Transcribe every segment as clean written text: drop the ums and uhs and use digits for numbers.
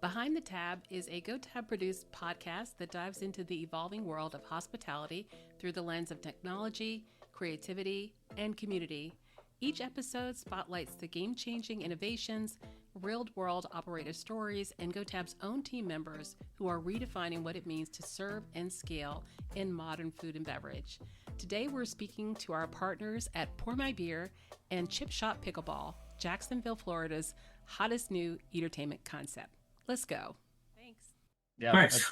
Behind the Tab is a GoTab produced podcast that dives into the evolving world of hospitality through the lens of technology, creativity, and community. Each episode spotlights the game-changing innovations, real-world operator stories, and GoTab's own team members who are redefining what it means to serve and scale in modern food and beverage. Today, we're speaking to our partners at Pour My Beer and Chipshot Pickleball, Jacksonville, Florida's hottest new eatertainment concept. Let's go. Thanks. Yeah, Nice.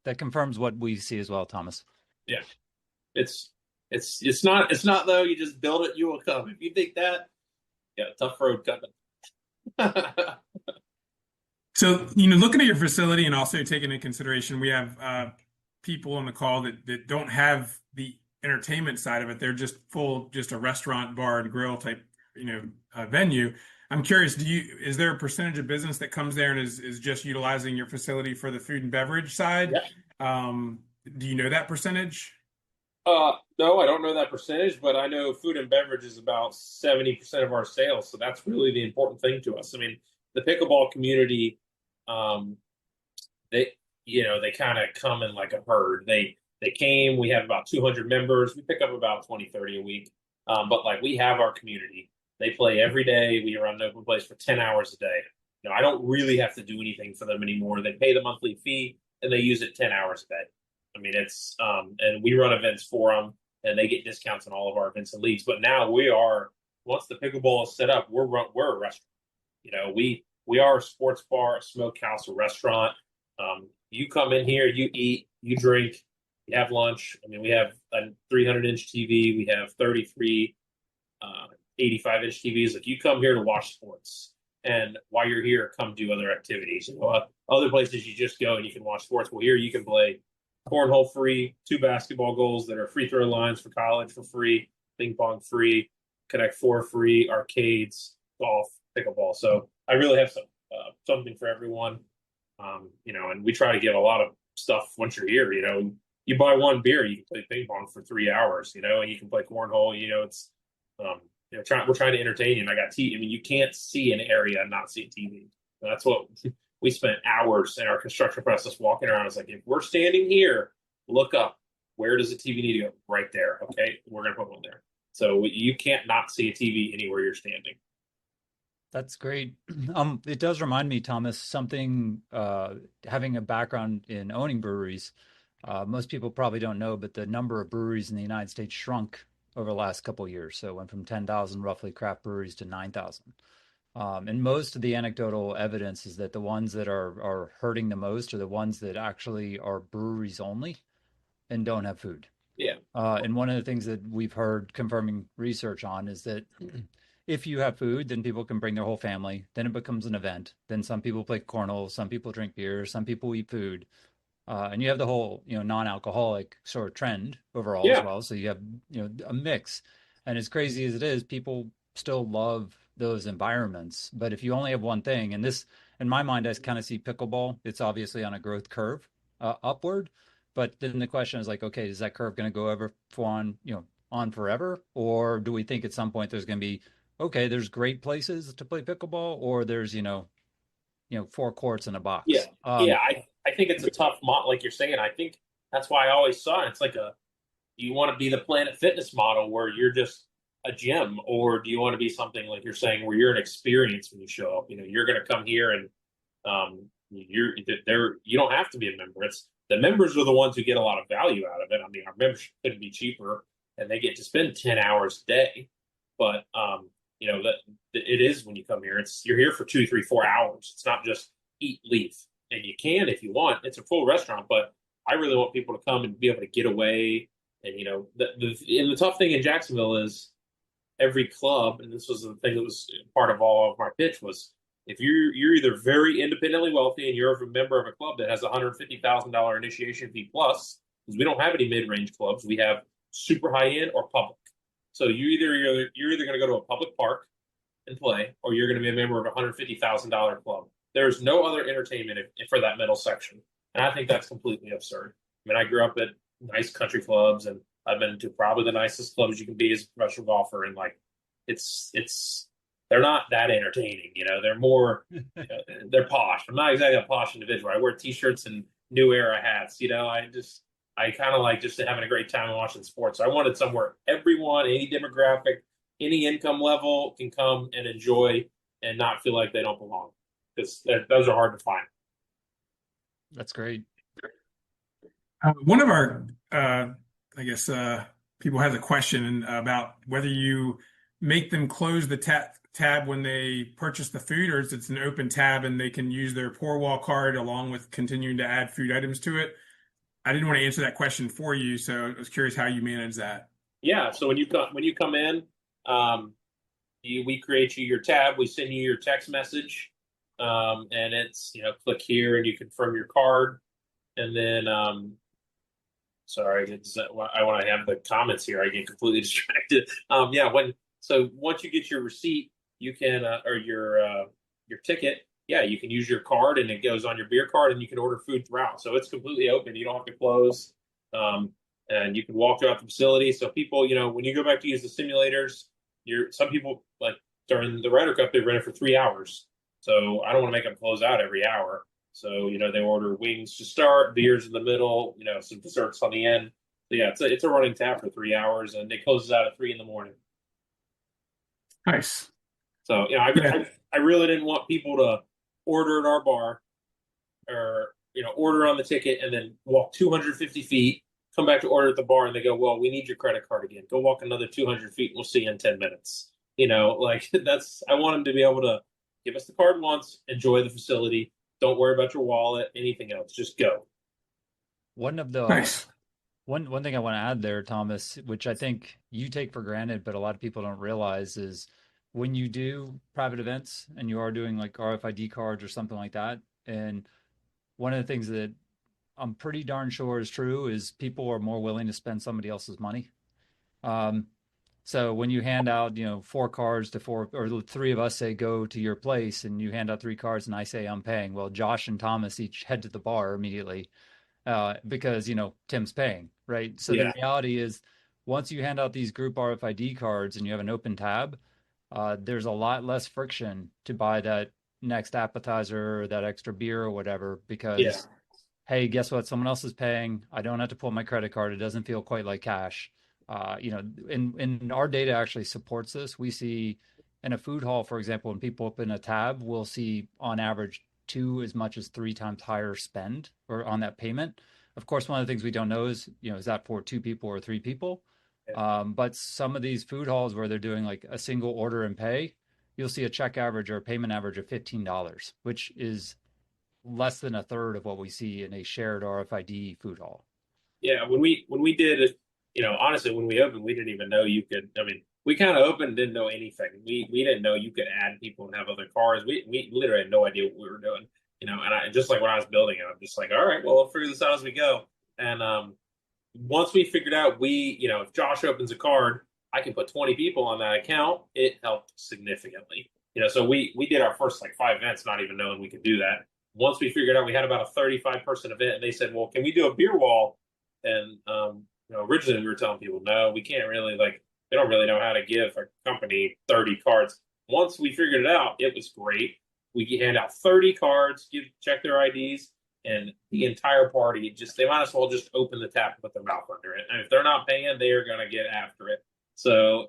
that confirms what we see as well, Thomas. Yeah, it's not though. You just build it, you will come. If you think that, yeah, tough road coming. So, looking at your facility and also taking into consideration, we have people on the call that don't have the entertainment side of it. They're just a restaurant, bar, and grill type, venue. I'm curious, is there a percentage of business that comes there and is just utilizing your facility for the food and beverage side? Yeah. Do you know that percentage? No, I don't know that percentage, but I know food and beverage is about 70% of our sales. So that's really the important thing to us. I mean, the pickleball community, they kind of come in like a herd. They came, we have about 200 members. We pick up about 20, 30 a week. But like we have our community. They play every day. We run an open place for 10 hours a day. I don't really have to do anything for them anymore. They pay the monthly fee and they use it 10 hours a day. I mean, it's, and we run events for them and they get discounts on all of our events and leagues. But now once the pickleball is set up, we're a restaurant. We are a sports bar, a smokehouse, a restaurant. You come in here, you eat, you drink, you have lunch. I mean, we have a 300-inch TV. We have 33 85-inch TVs. Like you come here to watch sports, and while you're here, come do other activities. Other places you just go and you can watch sports. Well, here you can play cornhole free, 2 basketball goals that are free throw lines for college for free, ping pong free, Connect 4 free, arcades, golf, pickleball. So I really have something for everyone. And we try to give a lot of stuff once you're here. You buy one beer, you can play ping pong for 3 hours. And you can play cornhole. It's we're trying to entertain you. And I got TV. I mean, you can't see an area and not see TV. And that's what we spent hours in our construction process walking around. It's like, if we're standing here, look up. Where does the TV need to go? Right there. Okay, we're gonna put one there. So you can't not see a TV anywhere you're standing. That's great. It does remind me, Thomas, something, having a background in owning breweries. Most people probably don't know, but the number of breweries in the United States shrunk over the last couple of years. So it went from 10,000 roughly craft breweries to 9,000. And most of the anecdotal evidence is that the ones that are hurting the most are the ones that actually are breweries only and don't have food. Yeah. And one of the things that we've heard confirming research on is that if you have food, then people can bring their whole family. Then it becomes an event. Then some people play cornhole, some people drink beer, some people eat food. And you have the whole, non-alcoholic sort of trend overall as well. So you have, a mix. And as crazy as it is, people still love those environments. But if you only have one thing, and this, in my mind, I kind of see pickleball, it's obviously on a growth curve upward. But then the question is like, okay, is that curve going to go on forever? Or do we think at some point there's going to be, okay, there's great places to play pickleball, or there's, 4 courts in a box? Yeah. I think it's a tough model, like you're saying. I think that's why I always saw it. It's like do you want to be the Planet Fitness model where you're just a gym, or do you want to be something like you're saying where you're an experience when you show up? You're going to come here and you don't have to be a member. It's the members are the ones who get a lot of value out of it. I mean, our membership couldn't be cheaper, and they get to spend 10 hours a day. But that it is when you come here. You're here for 2, 3, 4 hours. It's not just eat, leave. And you can if you want. It's a full restaurant, but I really want people to come and be able to get away. And the tough thing in Jacksonville is every club, and this was the thing that was part of all of my pitch, was if you're either very independently wealthy and you're a member of a club that has a $150,000 initiation fee plus, because we don't have any mid-range clubs, we have super high end or public. So you're either going to go to a public park and play, or you're going to be a member of a $150,000 club. There's no other entertainment for that middle section. And I think that's completely absurd. I mean, I grew up at nice country clubs, and I've been to probably the nicest clubs you can be as a professional golfer. And like, that's they're not that entertaining. They're more, they're posh. I'm not exactly a posh individual. I wear t-shirts and New Era hats. I kind of like just having a great time watching sports. So I wanted somewhere everyone, any demographic, any income level can come and enjoy and not feel like they don't belong, because those are hard to find. That's great. One of our, I guess, people has a question about whether you make them close the tab when they purchase the food, or is it an open tab and they can use their Pour Wall card along with continuing to add food items to it? I didn't want to answer that question for you, so I was curious how you manage that. Yeah, so when you come in, we create you your tab. We send you your text message, and it's click here and you confirm your card, and then sorry, I want to have the comments here. I get completely distracted. So once you get your receipt, you can or your ticket. Yeah, you can use your card and it goes on your beer card, and you can order food throughout. So it's completely open. You don't have to close, and you can walk throughout the facility. So people, when you go back to use the simulators, some people, like during the Ryder Cup, they rent it for 3 hours. So I don't want to make them close out every hour. So they order wings to start, beers in the middle, some desserts on the end. So yeah, it's a running tab for 3 hours, and it closes out at 3 a.m. Nice. So I really didn't want people to order at our bar, or order on the ticket and then walk 250 feet, come back to order at the bar, and they go, well, we need your credit card again. Go walk another 200 feet. We'll see you in 10 minutes. I want them to be able to give us the card once, enjoy the facility. Don't worry about your wallet, anything else. Just go. Nice. One thing I want to add there, Thomas, which I think you take for granted, but a lot of people don't realize, is when you do private events and you are doing like RFID cards or something like that. And one of the things that I'm pretty darn sure is true is people are more willing to spend somebody else's money. So when you hand out, 4 cards to 4, or 3 of us say go to your place, and you hand out 3 cards and I say I'm paying, well, Josh and Thomas each head to the bar immediately because, Tim's paying, right? So The reality is, once you hand out these group RFID cards and you have an open tab, there's a lot less friction to buy that next appetizer or that extra beer or whatever, because, hey, guess what? Someone else is paying. I don't have to pull my credit card. It doesn't feel quite like cash. And our data actually supports this. We see in a food hall, for example, when people open a tab, we'll see on average 2 as much as 3 times higher spend or on that payment. Of course, one of the things we don't know is, is that for 2 people or 3 people? But some of these food halls where they're doing like a single order and pay, you'll see a check average or a payment average of $15, which is less than a third of what we see in a shared RFID food hall. Yeah, when we did it, honestly, when we opened, we didn't even know you could. I mean, we kind of opened, didn't know anything. We didn't know you could add people and have other cars. We literally had no idea what we were doing. And I just, like when I was building it, I'm just like, all right, well, we'll figure this out as we go. And once we figured out, if Josh opens a card, I can put 20 people on that account. It helped significantly. So we did our first like 5 events, not even knowing we could do that. Once we figured out we had about a 35-person event, and they said, well, can we do a beer wall? And originally we were telling people, no, we can't really, they don't really know how to give a company 30 cards. Once we figured it out, it was great. We hand out 30 cards, check their IDs, and the entire party they might as well just open the tap and put their mouth under it. And if they're not paying, they are going to get after it. So,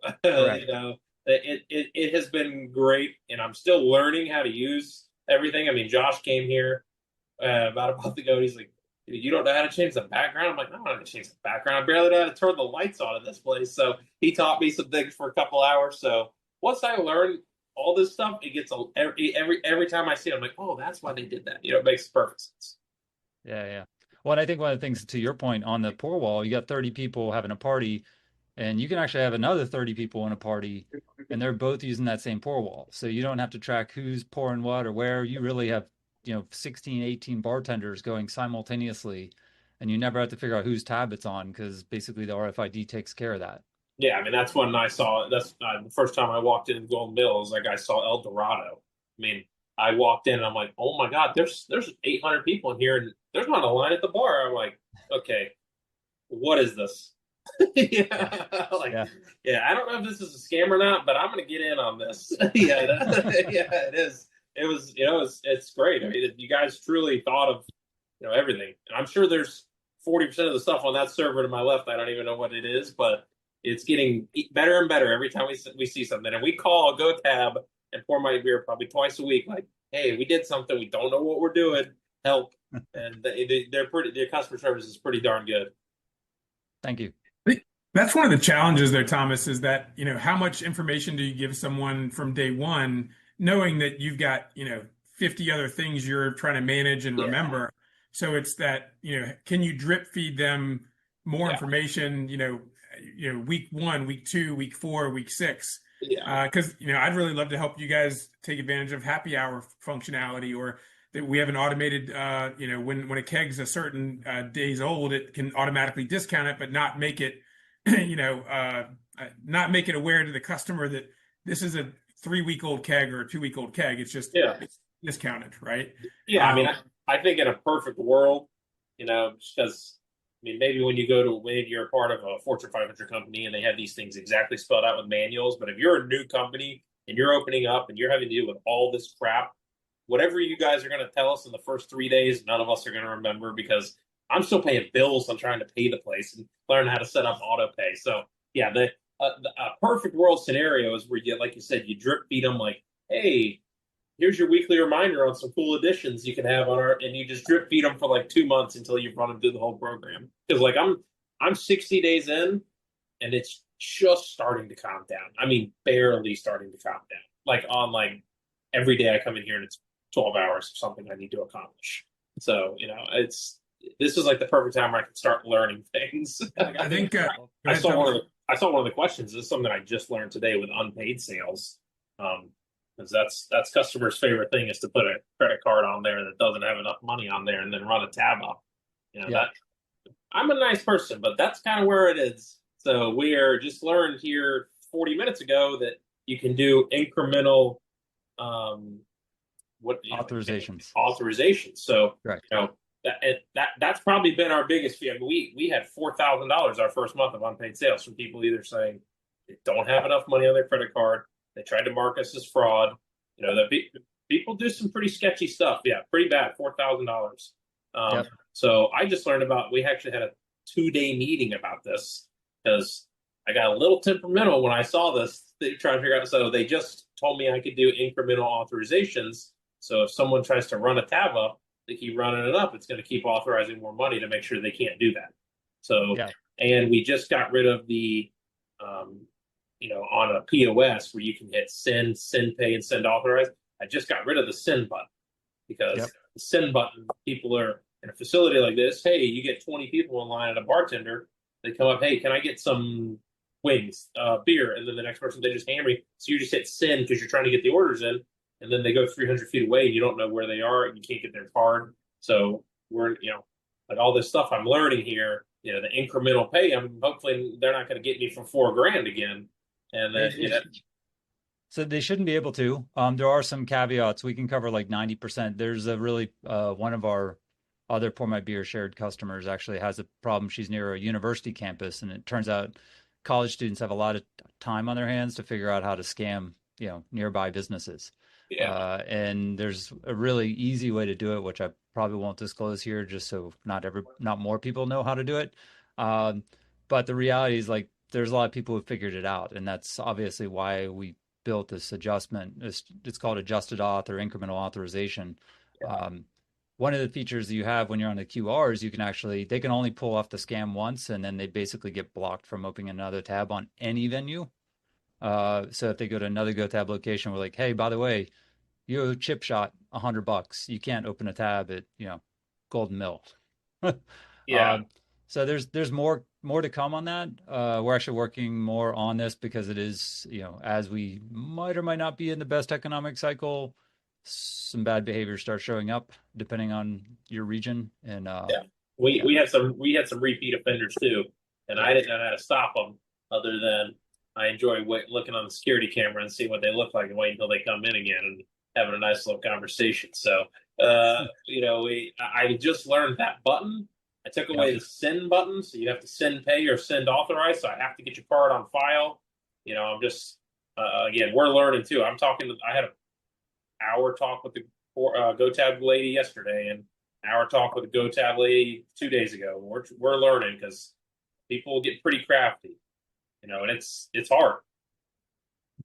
it has been great, and I'm still learning how to use everything. I mean, Josh came here about a month ago, and he's like, you don't know how to change the background? I'm like, I don't know how to change the background. I barely know how to turn the lights on in this place. So he taught me some things for a couple hours. So once I learn all this stuff, it gets every time I see it, I'm like, oh, that's why they did that. It makes perfect sense. Yeah. Well, and I think one of the things, to your point, on the Pour Wall, you got 30 people having a party, and you can actually have another 30 people in a party, and they're both using that same Pour Wall. So you don't have to track who's pouring what or where. You really have 16, 18 bartenders going simultaneously, and you never have to figure out whose tab it's on, because basically the RFID takes care of that. Yeah, I mean, that's when I saw, that's the first time I walked in Golden Mills, like I saw El Dorado. I mean, I walked in and I'm like, oh my God, there's 800 people in here, and there's not a line at the bar. I'm like, okay, what is this? Yeah, like Yeah. yeah, I don't know if this is a scam or not, but I'm gonna get in on this. Yeah, yeah, it is. It was, it's great. I mean, you guys truly thought of, everything. And I'm sure there's 40% of the stuff on that server to my left. I don't even know what it is, but it's getting better and better every time we see something. And we call GoTab and Pour My Beer probably twice a week. Like, hey, we did something. We don't know what we're doing. Help. And they're pretty. Their customer service is pretty darn good. Thank you. That's one of the challenges there, Thomas, is that, how much information do you give someone from day one, knowing that you've got, 50 other things you're trying to manage and Yeah. remember. So it's that, can you drip feed them more information, week 1, week 2, week 4, week 6? Yeah. Because, I'd really love to help you guys take advantage of happy hour functionality, or that we have an automated, when a keg's a certain days old, it can automatically discount it, but not make it, not make it aware to the customer that this is a 3-week-old keg or a 2-week-old keg. It's just it's discounted, right? Yeah, I mean, I think in a perfect world, because maybe when you're a part of a Fortune 500 company and they have these things exactly spelled out with manuals, but if you're a new company and you're opening up and you're having to deal with all this crap, whatever you guys are going to tell us in the first 3 days, none of us are going to remember, because I'm still paying bills. I'm trying to pay the place and learn how to set up auto pay. So yeah, the perfect world scenario is where you, like you said, you drip feed them like, hey, here's your weekly reminder on some cool additions you can have and you just drip feed them for like 2 months until you've run them through the whole program. Because like I'm 60 days in and it's just starting to calm down. I mean, barely starting to calm down. Like on like every day I come in here and it's 12 hours of something I need to accomplish. So, this is like the perfect time where I can start learning things. I think I saw one of the questions. This is something I just learned today with unpaid sales. Because that's customers' favorite thing, is to put a credit card on there that doesn't have enough money on there and then run a tab up. That I'm a nice person, but that's kind of where it is. So we are just learned here 40 minutes ago that you can do incremental authorizations. So right. That's probably been our biggest fee. I mean, we had $4,000 our first month of unpaid sales from people either saying they don't have enough money on their credit card, they tried to mark us as fraud. People do some pretty sketchy stuff. Yeah, pretty bad. $4,000. So I just learned we actually had a 2-day meeting about this, because I got a little temperamental when I saw this. They tried to figure out. So they just told me I could do incremental authorizations. So if someone tries to run a tab up, they keep running it up, it's going to keep authorizing more money to make sure they can't do that. So, and we just got rid of the, on a POS where you can hit send pay, and send authorize. I just got rid of the send button, because the send button, people are in a facility like this. Hey, you get 20 people in line at a bartender. They come up, hey, can I get some wings, beer? And then the next person, they just hammer you. So you just hit send because you're trying to get the orders in. And then they go 300 feet away and you don't know where they are and you can't get their card. So we're, like all this stuff I'm learning here, the incremental pay, hopefully they're not going to get me for $4,000 again. And then, So they shouldn't be able to. There are some caveats. We can cover like 90%. There's a really, one of our other Pour My Beer shared customers actually has a problem. She's near a university campus, and it turns out college students have a lot of time on their hands to figure out how to scam, nearby businesses. And there's a really easy way to do it, which I probably won't disclose here, just so not more people know how to do it. But the reality is, like, there's a lot of people who figured it out, and that's obviously why we built this adjustment. It's called adjusted auth or incremental authorization. One of the features that you have when you're on the QRs, they can only pull off the scam once, and then they basically get blocked from opening another tab on any venue. So if they go to another GoTab location, we're like, hey, by the way, you owe Chipshot $100. You can't open a tab at, Golden Mill. So there's more to come on that. We're actually working more on this because it is, as we might or might not be in the best economic cycle, some bad behavior starts showing up depending on your region. And we had some repeat offenders too, and I didn't know how to stop them other than I enjoy looking on the security camera and seeing what they look like and wait until they come in again and having a nice little conversation. So, I just learned that button I took away the send button, so you have to send pay or send authorize. So I have to get your card on file. I'm just again, we're learning too. I had an hour talk with the GoTab lady yesterday, and an hour talk with the GoTab lady 2 days ago. We're learning because people get pretty crafty, and it's hard.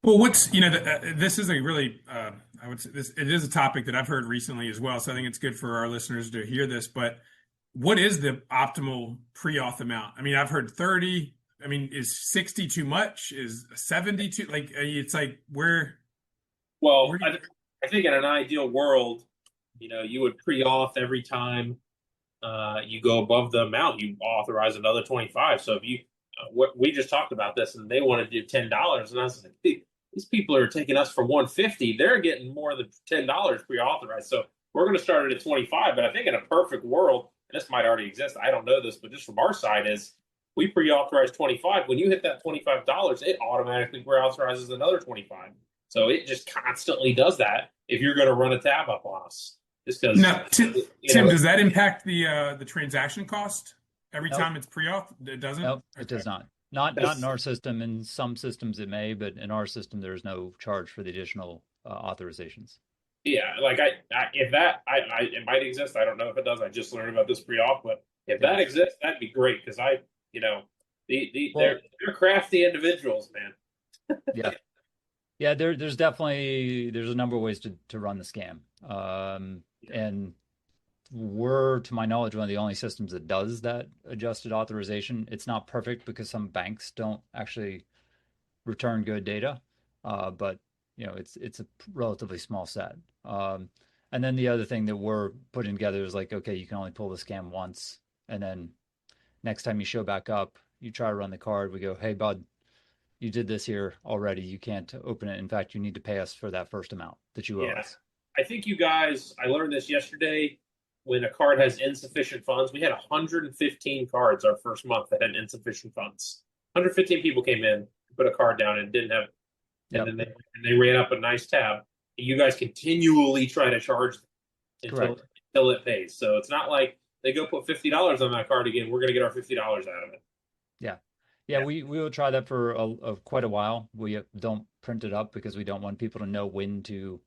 Well, this is a really, I would say it is a topic that I've heard recently as well. So I think it's good for our listeners to hear this. But what is the optimal pre-auth amount? I mean, I've heard 30. I mean, is 60 too much? Is 70 too? Like, it's like where? Well, I think in an ideal world, you would pre-auth every time you go above the amount. You authorize another 25. So if you, we just talked about this, and they want to do $10, and I was like, these people are taking us for 150. They're getting more than $10 pre-authorized. So we're going to start it at 25. But I think in a perfect world, and this might already exist, I don't know this, but just from our side is we pre-authorize 25. When you hit that $25, it automatically pre-authorizes another 25. So it just constantly does that if you're going to run a tab up on us. Just because. Now, Tim, does that impact the transaction cost every time it's pre-auth? It doesn't? Nope, it does not. Not in our system. In some systems it may, but in our system there's no charge for the additional authorizations. Yeah, like if that it might exist. I don't know if it does. I just learned about this pre-auth, but if that exists, that'd be great because they're crafty individuals, man. Yeah, there's definitely a number of ways to run the scam, and we're, to my knowledge, one of the only systems that does that adjusted authorization. It's not perfect because some banks don't actually return good data, but it's a relatively small set. And then the other thing that we're putting together is like, okay, you can only pull the scam once, and then next time you show back up, you try to run the card. We go, hey, bud, you did this here already. You can't open it. In fact, you need to pay us for that first amount that you owe us. I think you guys, I learned this yesterday. When a card has insufficient funds, we had 115 cards our first month that had insufficient funds. 115 people came in, put a card down, and didn't have, and then they ran up a nice tab. You guys continually try to charge them until it pays. So it's not like they go put $50 on that card again. We're going to get our $50 out of it. Yeah, we will try that for quite a while. We don't print it up because we don't want people to know when to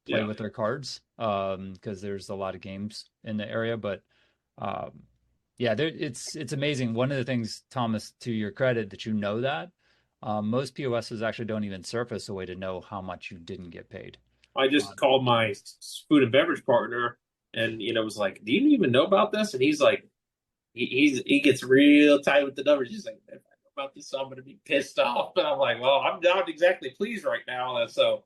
play with their cards, because there's a lot of games in the area. But it's amazing. One of the things, Thomas, to your credit, that that most POSs actually don't even surface a way to know how much you didn't get paid. I just called my food and beverage partner, and was like, "Do you even know about this?" And he's like, he gets real tight with the numbers. He's like, "If I know about this, I'm going to be pissed off." And I'm like, "Well, I'm not exactly pleased right now." And so,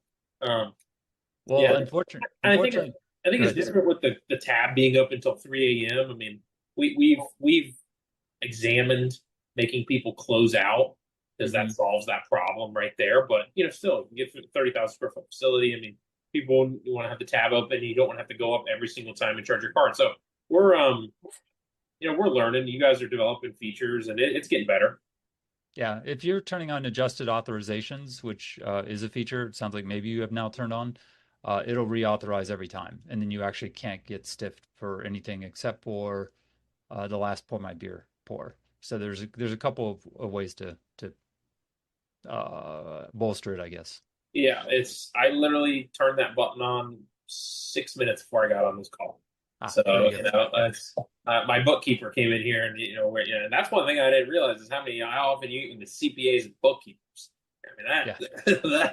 unfortunately, I think it's different with the tab being up until 3 a.m. I mean, we've examined making people close out because that solves that problem right there. But still, you get 30,000 square foot facility. I mean, people want to have the tab open. You don't want to have to go up every single time and charge your card. So we're we're learning. You guys are developing features, and it's getting better. Yeah, if you're turning on adjusted authorizations, which is a feature, it sounds like maybe you have now turned on, it'll reauthorize every time, and then you actually can't get stiffed for anything except for the last pour my beer pour. So there's a couple of ways to bolster it, I guess. Yeah, I literally turned that button on 6 minutes before I got on this call. So my bookkeeper came in here, and and that's one thing I didn't realize is how often you eat with the CPAs and bookkeepers. I mean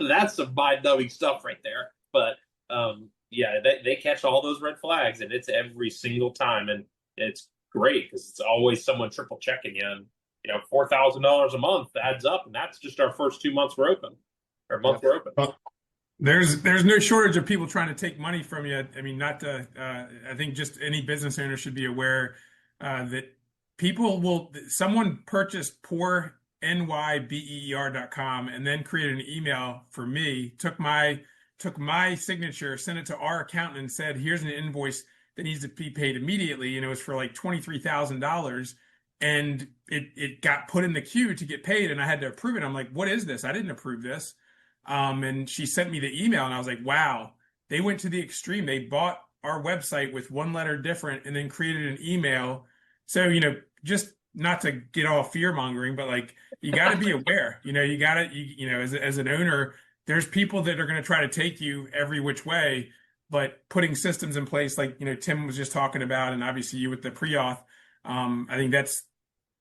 that's some mind-numbing stuff right there. But they catch all those red flags, and it's every single time, and it's great because it's always someone triple checking you. And $4,000 a month adds up, and that's just our first 2 months we're open, or month we're open. Well, there's no shortage of people trying to take money from you. I mean, I think just any business owner should be aware that someone purchased pournybeer.com and then created an email for me, took my signature, sent it to our accountant, and said, "Here's an invoice that needs to be paid immediately." And it was for like $23,000, and it got put in the queue to get paid, and I had to approve it. I'm like, "What is this? I didn't approve this." And she sent me the email, and I was like, wow, they went to the extreme. They bought our website with one letter different and then created an email So, just not to get all fear mongering, but like you got to be aware. You got to, as an owner, there's people that are going to try to take you every which way, but putting systems in place, like Tim was just talking about, and obviously you with the pre-auth, I think that's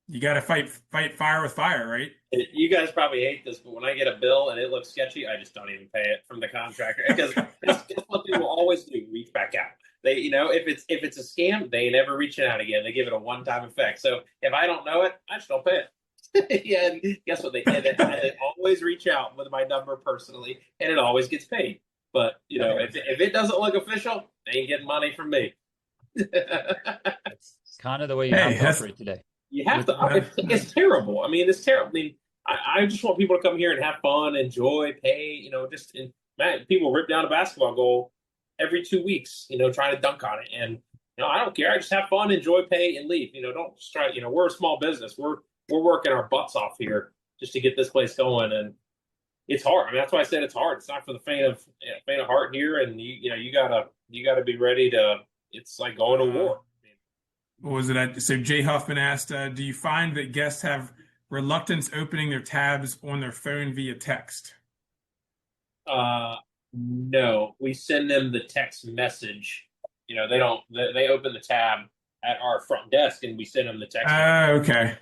you got to fight fire with fire, right? You guys probably hate this, but when I get a bill and it looks sketchy, I just don't even pay it from the contractor because it's what people always do: reach back out. They, if it's a scam, they never reach it out again. They give it a one-time effect. So if I don't know it, I just don't pay it. Yeah, and guess what they did? They always reach out with my number personally, and it always gets paid. But if it doesn't look official, they ain't getting money from me. It's kind of the way you have to operate today. You have to. It's terrible. I mean, it's terrible. I mean, I just want people to come here and have fun, enjoy, pay. Man, people rip down a basketball goal every 2 weeks. Trying to dunk on it, and I don't care. I just have fun, enjoy, pay, and leave. Don't just try. We're a small business. We're working our butts off here just to get this place going, and it's hard. I mean, that's why I said it's hard. It's not for the faint of heart here, and you gotta be ready to. It's like going to war. What was it? So Jay Huffman asked, do you find that guests have reluctance opening their tabs on their phone via text? No, we send them the text message. They don't. They open the tab at our front desk, and we send them the text. Okay.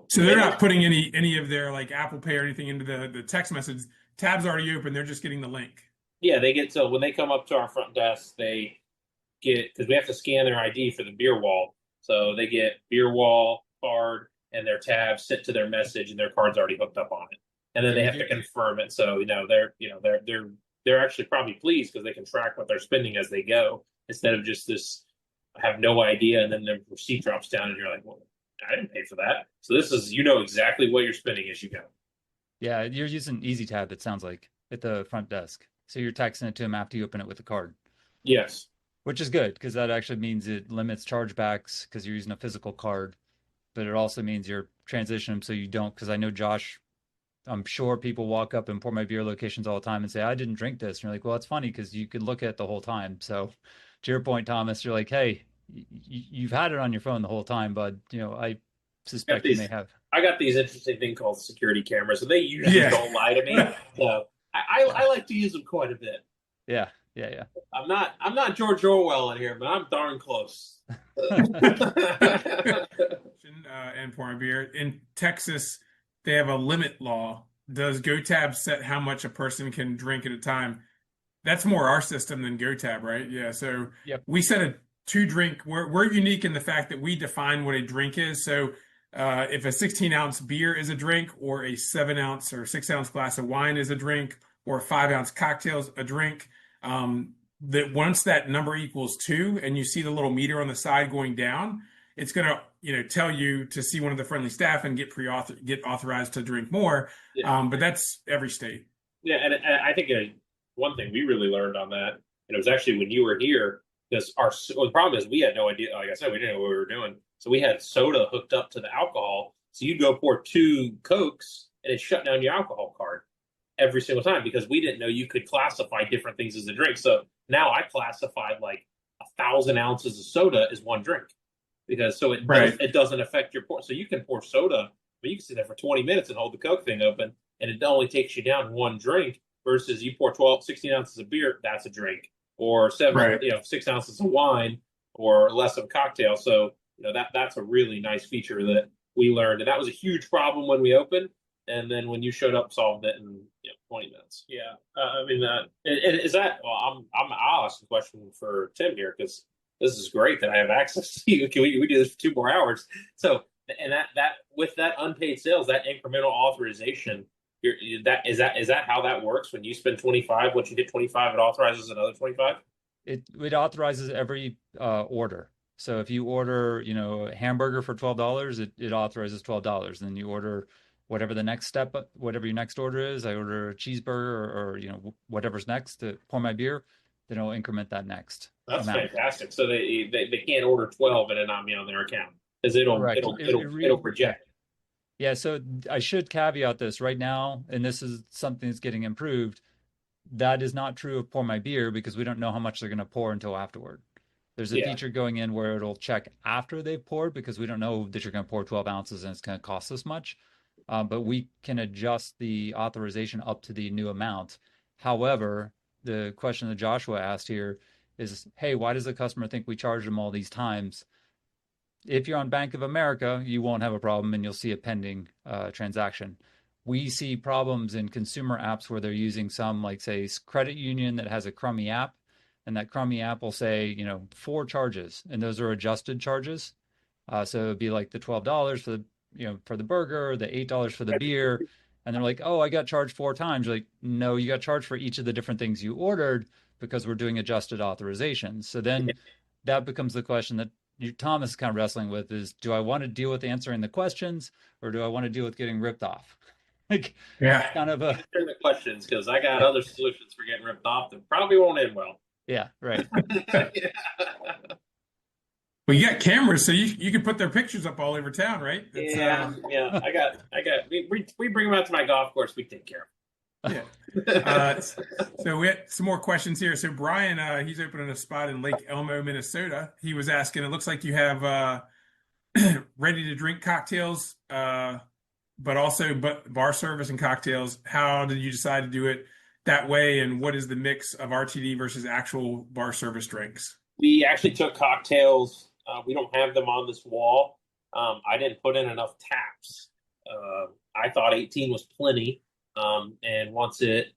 So they're not putting any of their like Apple Pay or anything into the text message. Tab's already open. They're just getting the link. Yeah, they get so when they come up to our front desk, they get because we have to scan their ID for the beer wall. So they get beer wall card and their tab sent to their message, and their card's already hooked up on it. And then they have to confirm it. So they're actually probably pleased because they can track what they're spending as they go instead of just this have no idea, and then the receipt drops down, and you're like, well, I didn't pay for that. So this is exactly what you're spending as you go. Yeah, you're using EasyTab. It sounds like at the front desk. So you're texting it to them after you open it with the card. Yes. Which is good because that actually means it limits chargebacks because you're using a physical card, but it also means you're transitioning them so you don't. Because I know Josh, I'm sure people walk up in Pour My Beer locations all the time and say, "I didn't drink this." And you're like, "Well, it's funny because you could look at it the whole time." So, to your point, Thomas, you're like, "Hey, you've had it on your phone the whole time, bud. I suspect you may have." I got these interesting thing called security cameras, and they usually don't lie to me. So I like to use them quite a bit. Yeah. I'm not George Orwell in here, but I'm darn close. And Pour My Beer in Texas, they have a limit law. Does GoTab set how much a person can drink at a time? That's more our system than GoTab, right? Yeah. So we set a 2-drink. We're unique in the fact that we define what a drink is. So if a 16-ounce beer is a drink, or a 7-ounce or 6-ounce glass of wine is a drink, or a 5-ounce cocktail is a drink. That once that number equals 2 and you see the little meter on the side going down, it's going to tell you to see one of the friendly staff and get authorized to drink more. Yeah. But that's every state. Yeah, and I think one thing we really learned on that, and it was actually when you were here, because the problem is we had no idea. Like I said, we didn't know what we were doing, so we had soda hooked up to the alcohol. So you'd go pour 2 Cokes and it shut down your alcohol card every single time because we didn't know you could classify different things as a drink. So now I classified like 1,000 ounces of soda as one drink because it doesn't affect your pour. So you can pour soda, but you can sit there for 20 minutes and hold the Coke thing open, and it only takes you down one drink versus you pour 16 ounces of beer, that's a drink, or 6 ounces of wine or less of a cocktail. So that's a really nice feature that we learned, and that was a huge problem when we opened. And then when you showed up, solved it in 20 minutes. Yeah, I mean, and is that? Well, I'll ask a question for Tim here because this is great that I have access to you. We do this for 2 more hours? So, and that with that unpaid sales, that incremental authorization, is that how that works? When you spend 25, once you hit 25, it authorizes another 25. It authorizes every order. So if you order, a hamburger for $12, it authorizes $12. Then you order whatever the next step, whatever your next order is. I order a cheeseburger or whatever's next to Pour My Beer, then it'll increment that next. That's amount. Fantastic. So they can't order 12 and it not be on their account because it'll project. Yeah. So I should caveat this right now, and this is something that's getting improved. That is not true of Pour My Beer because we don't know how much they're going to pour until afterward. There's a feature going in where it'll check after they've poured, because we don't know that you're going to pour 12 ounces and it's going to cost this much. But we can adjust the authorization up to the new amount. However, the question that Joshua asked here is, hey, why does the customer think we charge them all these times? If you're on Bank of America, you won't have a problem and you'll see a pending transaction. We see problems in consumer apps where they're using some, like, say, credit union that has a crummy app, and that crummy app will say, 4 charges, and those are adjusted charges. So it'd be like the $12 for the burger, the $8 for the beer, and they're like, oh, I got charged 4 times. You're like, no, you got charged for each of the different things you ordered because we're doing adjusted authorizations. So then that becomes the question that Thomas is kind of wrestling with is, do I want to deal with answering the questions, or do I want to deal with getting ripped off? Kind of answer the questions, because I got other solutions for getting ripped off that probably won't end well. Yeah, right. Well, you got cameras, so you can put their pictures up all over town, right? Yeah. I got. We bring them out to my golf course. We take care of them. Yeah. So we had some more questions here. So Brian, he's opening a spot in Lake Elmo, Minnesota. He was asking, it looks like you have ready to drink cocktails, but also bar service and cocktails. How did you decide to do it that way, and what is the mix of RTD versus actual bar service drinks? We actually took cocktails. We don't have them on this wall. I didn't put in enough taps. I thought 18 was plenty. And once it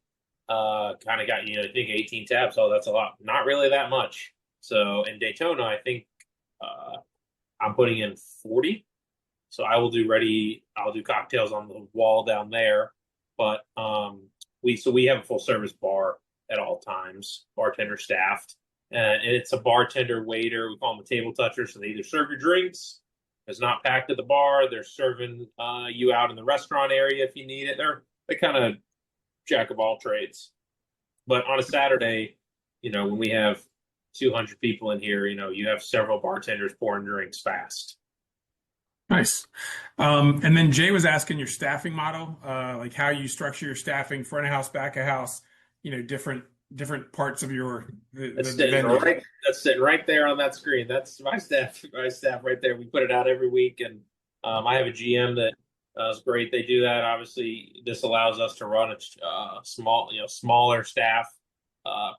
kind of got, I think 18 taps, oh, that's a lot. Not really that much. So in Daytona, I think I'm putting in 40. So I'll do cocktails on the wall down there. But we have a full service bar at all times, bartender staffed. And it's a bartender, waiter. We call them a table toucher. So they either serve your drinks. It's not packed at the bar. They're serving you out in the restaurant area if you need it. They kind of jack of all trades. But on a Saturday, when we have 200 people in here, you have several bartenders pouring drinks fast. Nice. And then Jay was asking your staffing model, like how you structure your staffing, front of house, back of house, different parts of that's sitting right there on that screen. That's my staff right there. We put it out every week, and I have a GM that is great. They do that. Obviously, this allows us to run a smaller staff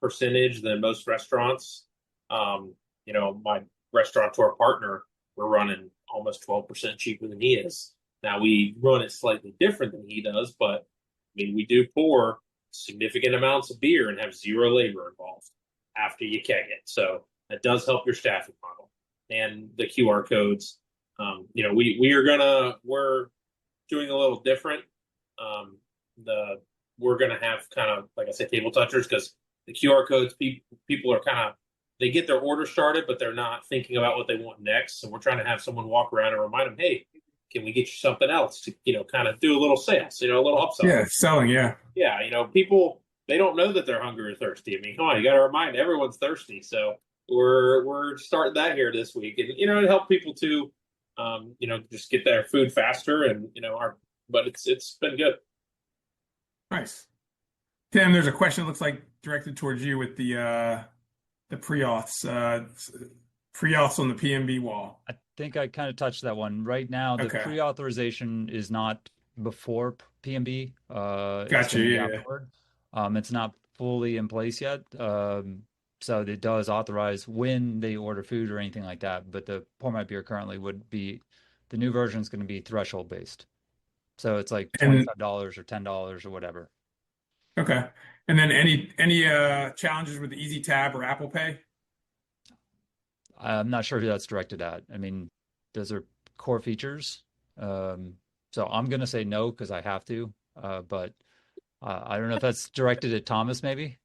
percentage than most restaurants. My restaurateur partner, we're running almost 12% cheaper than he is. Now we run it slightly different than he does, but we do pour significant amounts of beer and have zero labor involved after you keg it. So that does help your staffing model. And the QR codes, we're doing a little different. We're going to have kind of, like I said, table touchers, because the QR codes, people are kind of, they get their order started, but they're not thinking about what they want next. So we're trying to have someone walk around and remind them, hey, can we get you something else to, kind of do a little sales, a little upsell. Yeah, selling, yeah. Yeah, people, they don't know that they're hungry or thirsty. Come on, you got to remind everyone's thirsty. So we're starting that here this week. And, it help people to, just get their food faster and, but it's been good. Nice. Tim, there's a question that looks like directed towards you with the pre-auths on the PMB wall. I think I kind of touched that one. Right now, the pre-authorization is not before PMB. Gotcha. Yeah. It's not fully in place yet. So it does authorize when they order food or anything like that. But the Pour My Beer currently would be, the new version is going to be threshold based. So it's like $25 or $10 or whatever. Okay. And then any challenges with the Easy Tab or Apple Pay? I'm not sure who that's directed at. Those are core features. So I'm going to say no because I have to. But I don't know if that's directed at Thomas, maybe.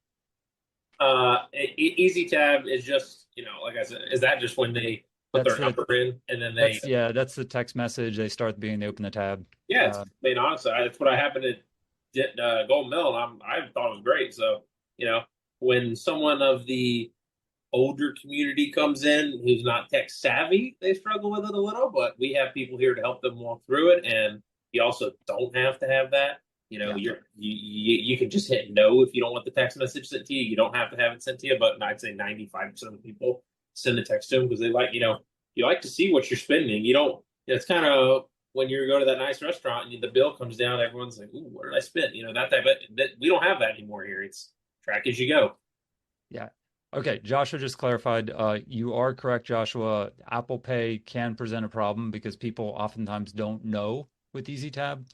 Easy Tab is just, like I said, is that just when they put their number in and then that's the text message. They start the they open the tab. Yeah, it's honestly, that's what I happened at Golden Mill, and I thought it was great. So, when someone of the older community comes in who's not tech savvy, they struggle with it a little, but we have people here to help them walk through it. And you also don't have to have that. You can just hit no if you don't want the text message sent to you. You don't have to have it sent to you, but I'd say 95% of the people send a text to them because they like, you like to see what you're spending. You don't. It's kind of when you go to that nice restaurant and the bill comes down, everyone's like, "Ooh, what did I spend?" That type. That we don't have that anymore here. It's track as you go. Yeah. Okay, Joshua just clarified. You are correct, Joshua. Apple Pay can present a problem because people oftentimes don't know with EasyTab.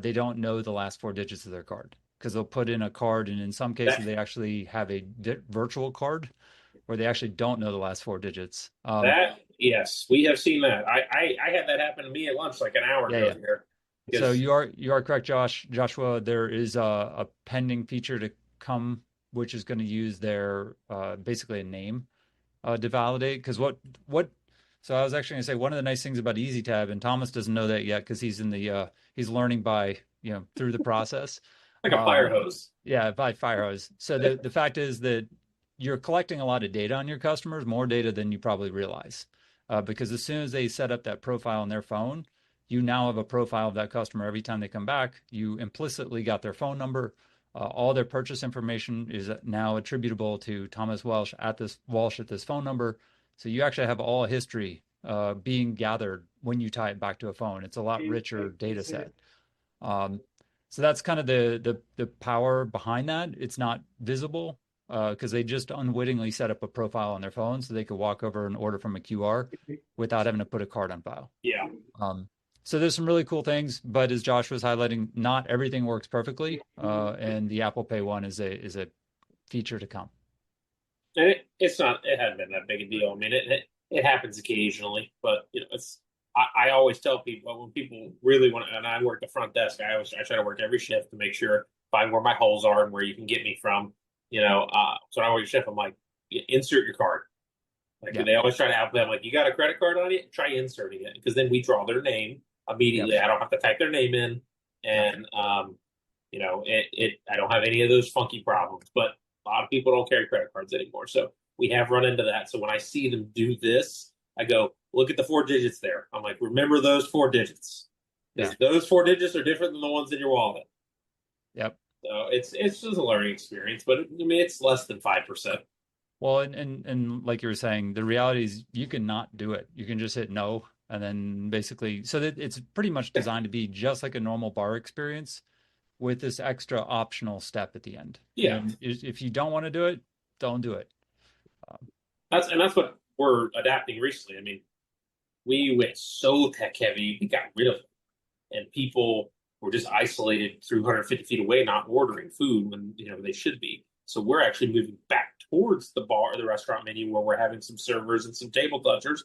They don't know the last four digits of their card because they'll put in a card, and in some cases they actually have a virtual card where they actually don't know the last four digits. Yes, we have seen that. I had that happen to me at lunch like an hour ago here. So you are correct, Joshua. There is a pending feature to come, which is going to use their basically a name to validate. Because so I was actually going to say one of the nice things about EasyTab, and Thomas doesn't know that yet because he's in the he's learning by through the process. Like a fire hose. Yeah, by fire hose. So the fact is that you're collecting a lot of data on your customers, more data than you probably realize. Because as soon as they set up that profile on their phone, you now have a profile of that customer. Every time they come back, you implicitly got their phone number. All their purchase information is now attributable to Thomas Walsh at this phone number. So you actually have all history being gathered when you tie it back to a phone. It's a lot richer data set. So that's kind of the power behind that. It's not visible because they just unwittingly set up a profile on their phone so they could walk over and order from a QR without having to put a card on file. Yeah. So there's some really cool things, but as Josh was highlighting, not everything works perfectly, and the Apple Pay one is a feature to come. And it hasn't been that big a deal. I mean, it happens occasionally, but I always tell people when people really want to, and I work the front desk, I try to work every shift to make sure find where my holes are and where you can get me from. So I work a shift. I'm like, insert your card. Like they always try to help them. Like, you got a credit card on it? Try inserting it because then we draw their name immediately. I don't have to type their name in, and I don't have any of those funky problems. But a lot of people don't carry credit cards anymore, so we have run into that. So when I see them do this, I go, look at the four digits there. I'm like, remember those four digits. Because those four digits are different than the ones in your wallet. Yep. So it's just a learning experience, but it's less than 5%. Well, and like you were saying, the reality is you can not do it. You can just hit no, and then basically, so that it's pretty much designed to be just like a normal bar experience with this extra optional step at the end. Yeah. And if you don't want to do it, don't do it. That's what we're adapting recently. I mean, we went so tech heavy, we got rid of it, and people were just isolated 350 feet away, not ordering food when they should be. So we're actually moving back towards the restaurant menu where we're having some servers and some table touchers,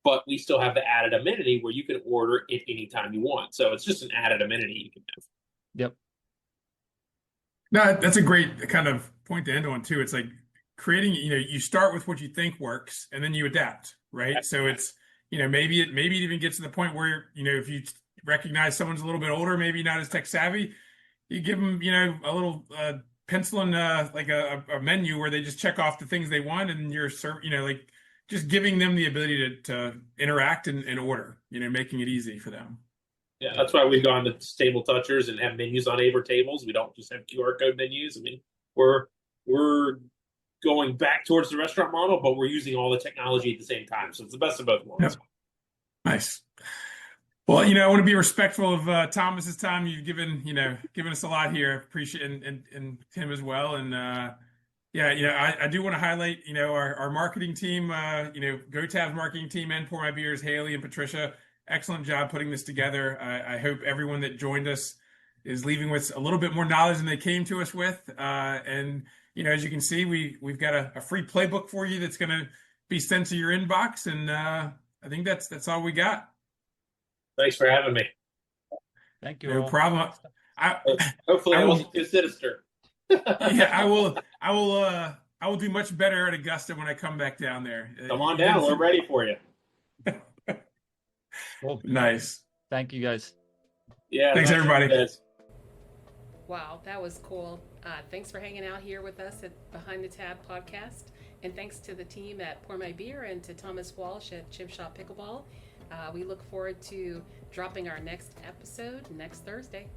but we still have the added amenity where you can order it anytime you want. So it's just an added amenity you can have. Yep. No, that's a great kind of point to end on too. It's like creating, you start with what you think works and then you adapt, right? So it's, maybe it even gets to the point where, if you recognize someone's a little bit older, maybe not as tech savvy, you give them, a little pencil and like a menu where they just check off the things they want, and you're like just giving them the ability to interact and order, making it easy for them. Yeah, that's why we've gone to table touchers and have menus on Able tables. We don't just have QR code menus. I mean, we're going back towards the restaurant model, but we're using all the technology at the same time. So it's the best of both worlds. Yep. Nice. Well, I want to be respectful of Thomas's time. You've given us a lot here. Appreciate and him as well. And I do want to highlight, our marketing team, GoTab's marketing team, and Pour My Beers, Haley and Patricia. Excellent job putting this together. I hope everyone that joined us is leaving with a little bit more knowledge than they came to us with. And as you can see, we've got a free playbook for you that's going to be sent to your inbox. And I think that's all we got. Thanks for having me. Thank you. No problem. Hopefully I wasn't too sinister. Yeah, I will do much better at Augusta when I come back down there. Come on down. We're ready for you. Well, nice. Thank you, guys. Yeah. Thanks, everybody. Wow, that was cool. Thanks for hanging out here with us at Behind the Tab podcast. And thanks to the team at Pour My Beer and to Thomas Walsh at Chipshot Pickleball. We look forward to dropping our next episode next Thursday.